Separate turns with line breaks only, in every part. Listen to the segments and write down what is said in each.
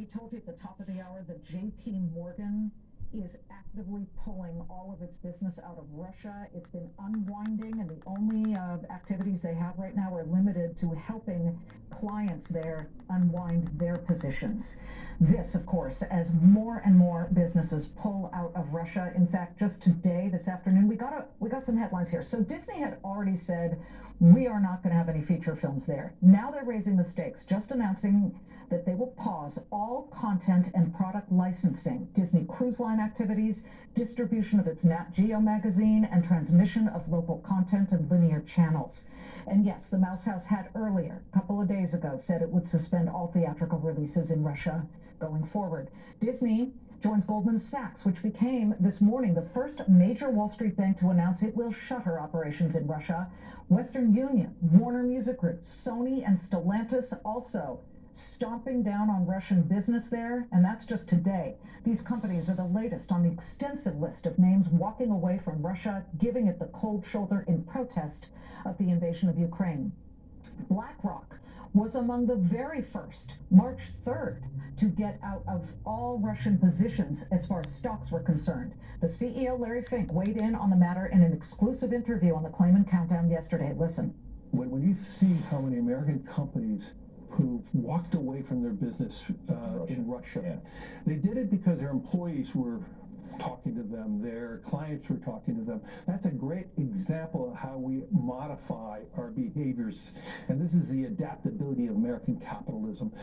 told you at the top of the hour that J.P. Morgan is actively pulling all of its business out of Russia. It's been unwinding, and the only activities they have right now are limited to helping clients there unwind their positions. This, of course, as more and more businesses pull out of Russia. In fact, just today, this afternoon, we got some headlines here. So Disney had already said, we are not going to have any feature films there. Now they're raising the stakes, just announcing that they will pause all content and product licensing, Disney Cruise Line activities, distribution of its Nat Geo magazine, and transmission of local content and linear channels. And yes, the Mouse House had earlier, a couple of days ago, said it would suspend all theatrical releases in Russia going forward. Disney joins Goldman Sachs, which became this morning the first major Wall Street bank to announce it will shutter operations in Russia. Western Union, Warner Music Group, Sony, and Stellantis also stomping down on Russian business there, and that's just today. These companies are the latest on the extensive list of names walking away from Russia, giving it the cold shoulder in protest of the invasion of Ukraine. BlackRock was among the very first, March 3rd, to get out of all Russian positions as far as stocks were concerned. The CEO, Larry Fink, weighed in on the matter in an exclusive interview on the Claman Countdown yesterday. Listen.
When you see how many American companies who've walked away from their business in Russia. Yeah. They did it because their employees were talking to them, their clients were talking to them. That's a great example of how we modify our behaviors. And this is the adaptability of American capitalism.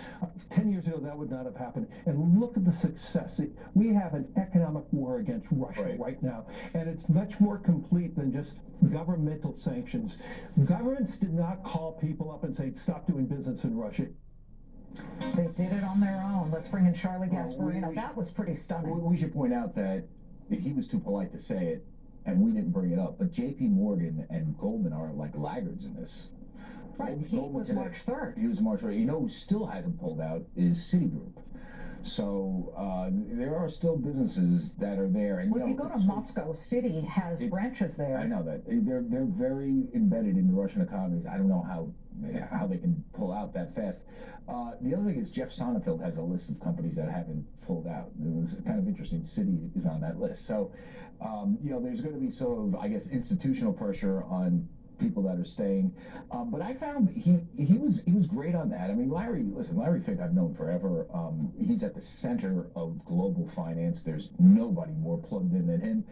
10 years ago, that would not have happened. And look at the success. We have an economic war against Russia right now. And it's much more complete than just governmental sanctions. Governments did not call people up and say, stop doing business in Russia.
They did it on their own. Let's bring in Charlie Gasparino. That was pretty stunning.
We should point out that he was too polite to say it, and we didn't bring it up. But J.P. Morgan and Goldman are like laggards in this.
Right. He was March 3rd.
He was March 3rd. You know who still hasn't pulled out is Citigroup. So there are still businesses that are there. And,
well, if you go to Moscow, Citi has branches there.
I know that. They're very embedded in the Russian economies. I don't know how they can pull out that fast. The other thing is Jeff Sonnenfeld has a list of companies that haven't pulled out. It was kind of interesting. Citi is on that list. So, there's going to be sort of, I guess, institutional pressure on people that are staying, but I found he was great on that. I mean, Larry Fink I've known forever. He's at the center of global finance. There's nobody more plugged in than him.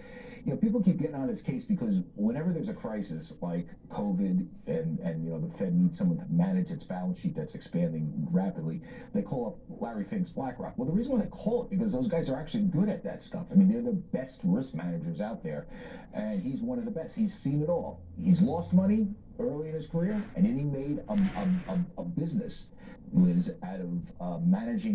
People keep getting on his case because whenever there's a crisis like COVID and the Fed needs someone to manage its balance sheet that's expanding rapidly, they call up Larry Fink's BlackRock. Well, the reason why they call it because those guys are actually good at that stuff. I mean, they're the best risk managers out there, and he's one of the best. He's seen it all. He's lost money early in his career, and then he made a business, Liz, out of managing